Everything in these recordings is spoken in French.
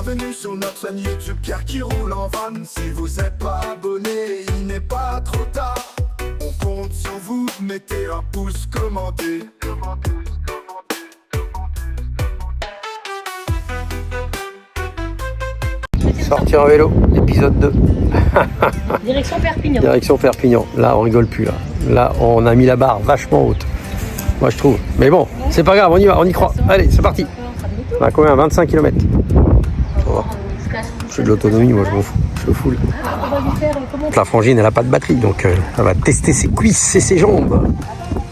bienvenue sur notre chaîne YouTube Pierre qui roule en van. Si vous n'êtes pas abonné, il n'est pas trop tard. On compte sur vous, mettez un pouce, commentez. Sortir en vélo, épisode 2. Direction Perpignan. Direction Perpignan. Là, on rigole plus. Là, on a mis la barre vachement haute. Moi, je trouve. Mais bon, c'est pas grave, on y va, on y croit. Allez, c'est parti. On a combien? 25 km. J'ai de l'autonomie, moi, je m'en fous. Je foule. La frangine, elle a pas de batterie, donc elle va tester ses cuisses et ses jambes.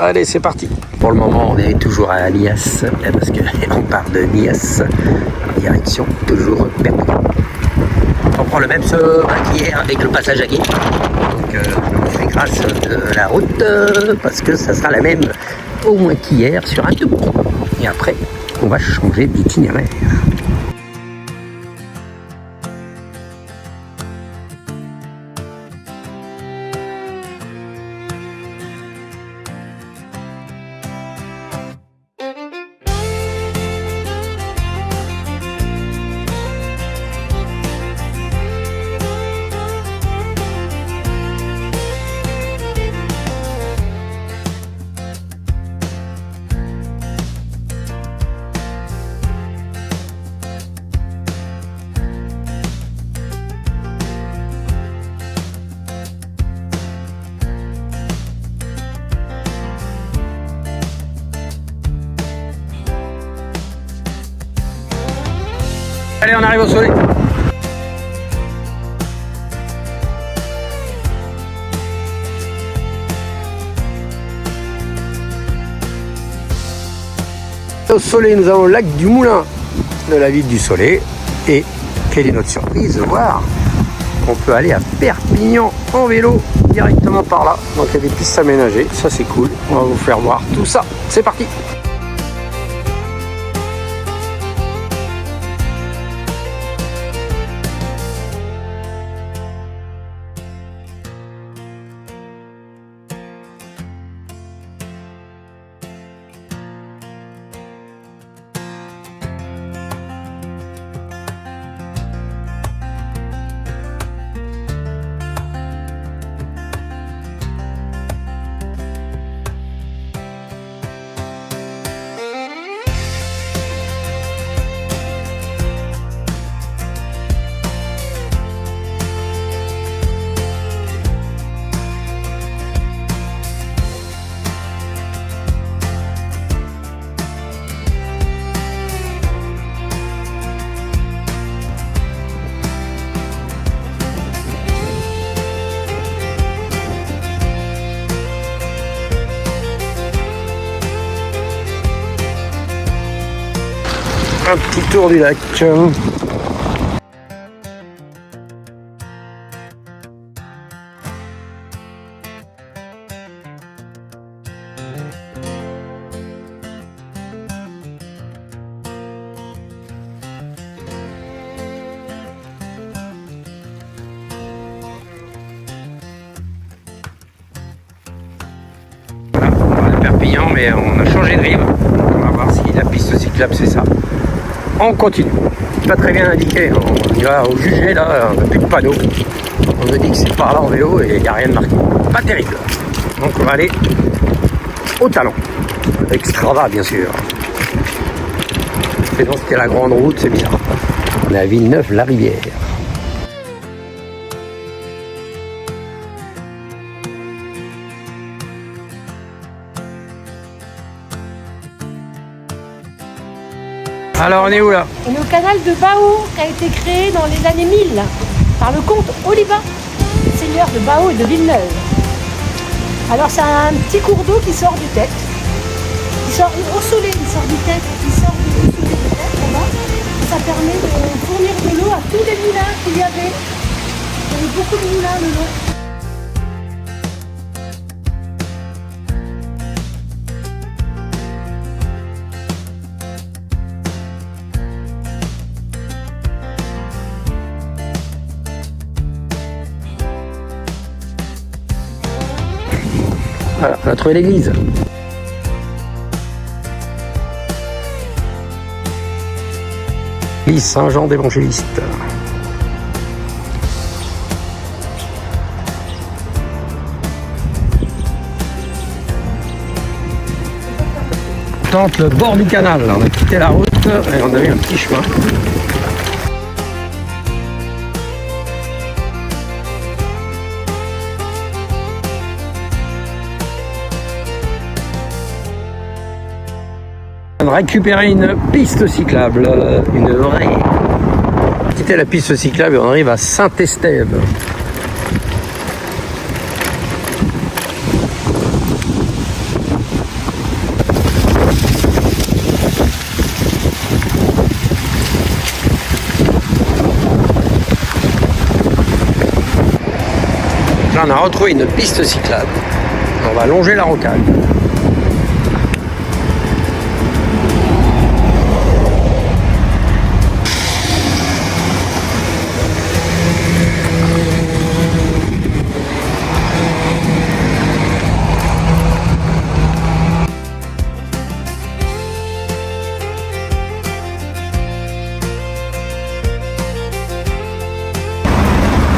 Allez, c'est parti. Pour le moment, on est toujours à Lias, parce qu'on part de Lias, direction toujours Perpignan. On prend le même qu'hier avec le passage à gué. Donc on fait grâce de la route parce que ça sera la même au moins qu'hier sur un tout. Et après, on va changer d'itinéraire. Allez, on arrive au soleil. Au soleil, nous avons le lac du Moulin de la ville du Soleil. Et quelle est notre surprise de voir qu'on peut aller à Perpignan en vélo directement par là. Donc il y a des pistes aménagées, ça c'est cool. On va vous faire voir tout ça. C'est parti. Un petit tour du lac. Voilà, on va à Perpignan, mais on a changé de rive. On va voir si la piste cyclable c'est ça. On continue. Pas très bien indiqué. On y va au jugé là, on n'a plus de panneau. On me dit que c'est par là en vélo et il n'y a rien de marqué. Pas terrible. Donc on va aller au talon. Avec Strava bien sûr. C'est donc c'était la grande route, c'est bizarre. On est à Villeneuve-la-Rivière. Alors on est où là? On est au canal de Bao qui a été créé dans les années 1000 par le comte Olivain, seigneur de Bao et de Villeneuve. Alors c'est un petit cours d'eau qui sort du Tête. Il sort au soleil, il sort du Tête, il sort du soleil du Tête là-bas. Ça permet de fournir de l'eau à tous les moulins qu'il y avait. Il y avait beaucoup de moulins de l'eau. Voilà, on a trouvé l'église. L'église Saint-Jean d'Évangéliste. On tente le bord du canal. On a quitté la route et on a eu un petit chemin. On va récupérer une piste cyclable, une vraie. On va quitter la piste cyclable et on arrive à Saint-Estève. Là, on a retrouvé une piste cyclable. On va longer la rocade.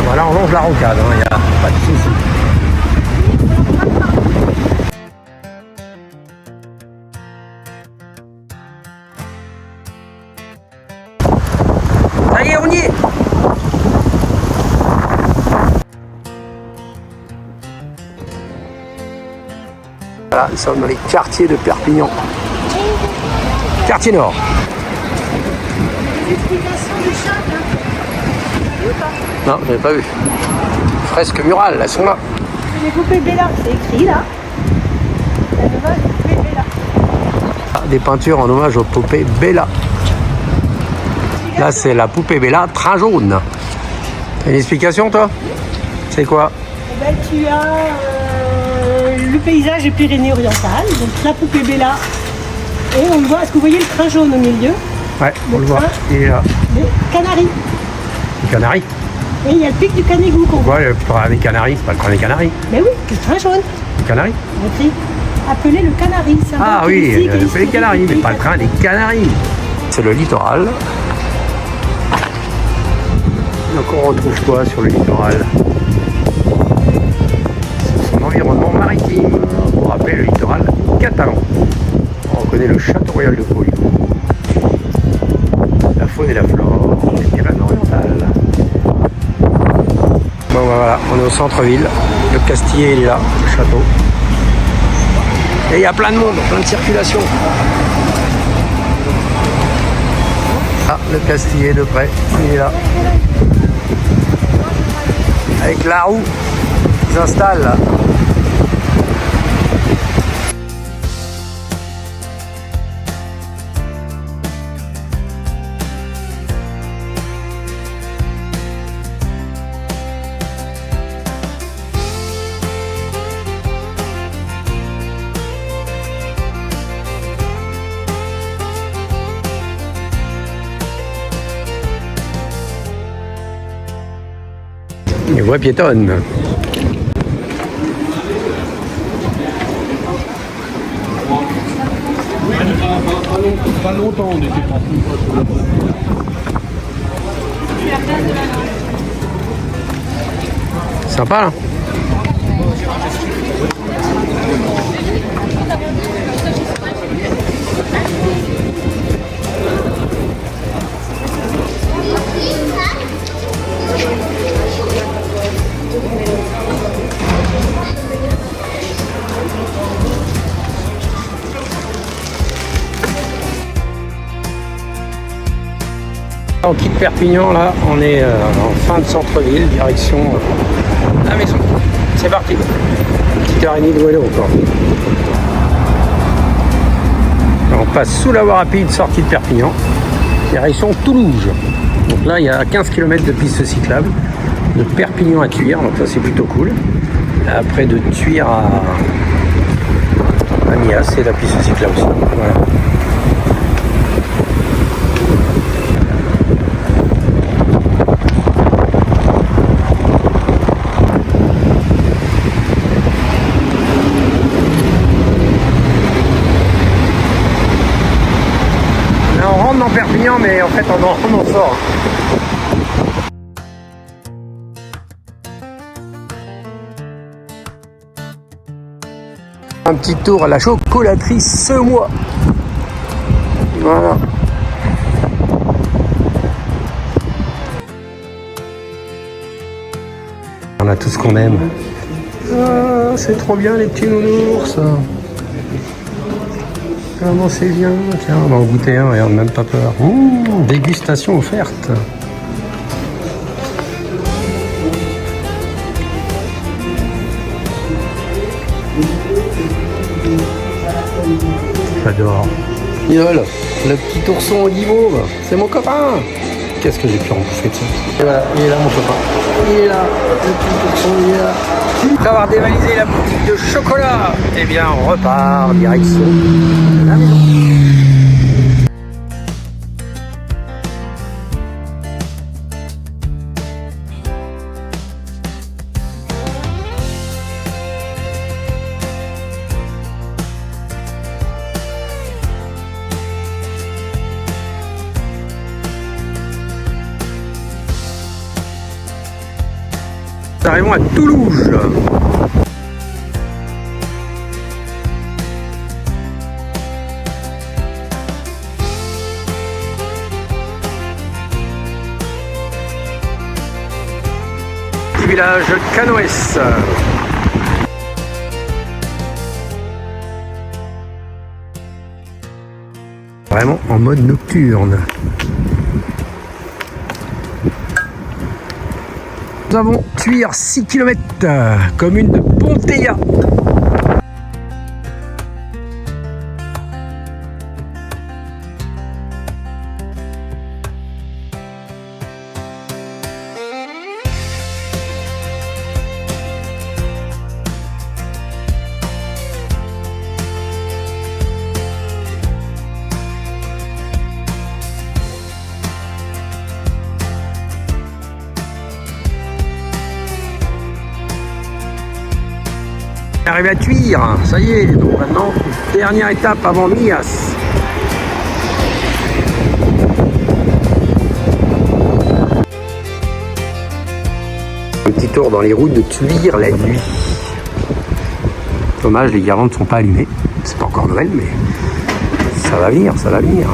Voilà, on longe la rocade, il n'y a pas de souci. Ça y est, on y est. Voilà, nous sommes dans les quartiers de Perpignan. Quartier Nord. Non, je n'avais pas vu. Fresques murales, elles sont là. Les poupées Bella, c'est écrit là. La nouvelle poupée Bella. Ah, des peintures en hommage aux poupées Bella. Là, c'est la poupée Bella train jaune. T'as une explication, toi? C'est quoi? Eh ben, tu as le paysage des Pyrénées-Orientales, donc la poupée Bella. Et on le voit, est-ce que vous voyez le train jaune au milieu? Ouais, on le voit. train Et là, des Canaries. les Canaries. Et il y a le pic du Canigou qu'on voit. Ouais, le train des Canaries, c'est pas le train des Canaries. Mais oui, le train jaune. Les Canaries? Écrit appelé le Canari. Ah oui, c'est les Canaries, mais pas le train des Canaries. C'est le littoral. Donc on retrouve quoi sur le littoral? C'est son environnement maritime. Pour rappeler le littoral catalan. On reconnaît le château royal de Polygon. La faune et la flore des Pyrénées-Orientales. Bon voilà, on est au centre-ville. Le Castillet il est là, le château. Et il y a plein de monde, plein de circulation. Ah, le Castillet de près, il est là. Avec la roue qui s'installe là. Une voie piétonne. Pas longtemps, on était parti. Sympa là. On quitte Perpignan là, on est en fin de centre-ville, direction la maison. C'est parti. Petite heure et demie de vélo encore. On passe sous la voie rapide sortie de Perpignan, direction Toulouse. Donc là il y a 15 km de piste cyclable, de Perpignan à Thuir, donc ça c'est plutôt cool. Après de Thuir à Mias, c'est la piste cyclable aussi. Voilà. Perpignan, mais en fait on on en sort. Un petit tour à la chocolaterie Semois. Voilà. On a tout ce qu'on aime. Ah, c'est trop bien les petits nounours. Comment c'est bien. Tiens, on va en goûter un, regarde, même pas peur. Ouh, dégustation offerte. J'adore. Idole, le petit ourson au guimauve, c'est mon copain. Qu'est-ce que j'ai pu en bouffer de ça. Et voilà, il est là mon copain. Il est là, le petit ourson, il est là. Après avoir dévalisé la boutique de chocolat, eh bien on repart direction la maison. Nous arrivons à Toulouse. Petit village Canoës. Vraiment en mode nocturne. Nous avons Tuire 6 km, commune de Ponteilla. Arrivé à Tuire, ça y est, donc maintenant, dernière étape avant Mias. Un petit tour dans les routes de Tuire la nuit. Dommage, les guirlandes ne sont pas allumées. C'est pas encore Noël, mais ça va venir, ça va venir.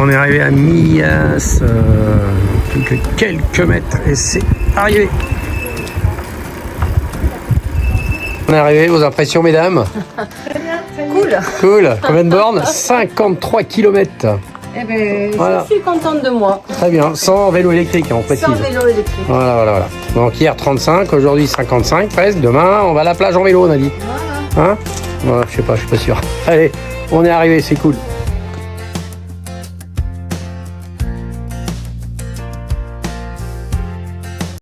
On est arrivé à Mias, plus que quelques mètres et c'est arrivé. On est arrivé, vos impressions mesdames? Cool. Cool, combien de bornes? 53 km. Eh ben, Voilà. je suis contente de moi. Très bien, sans vélo électrique, on précise. Sans vélo électrique. Voilà. Donc hier 35, aujourd'hui 55 presque. Demain, on va à la plage en vélo, on a dit. Voilà. Hein? Ouais, je sais pas sûr. Allez, on est arrivé, c'est cool.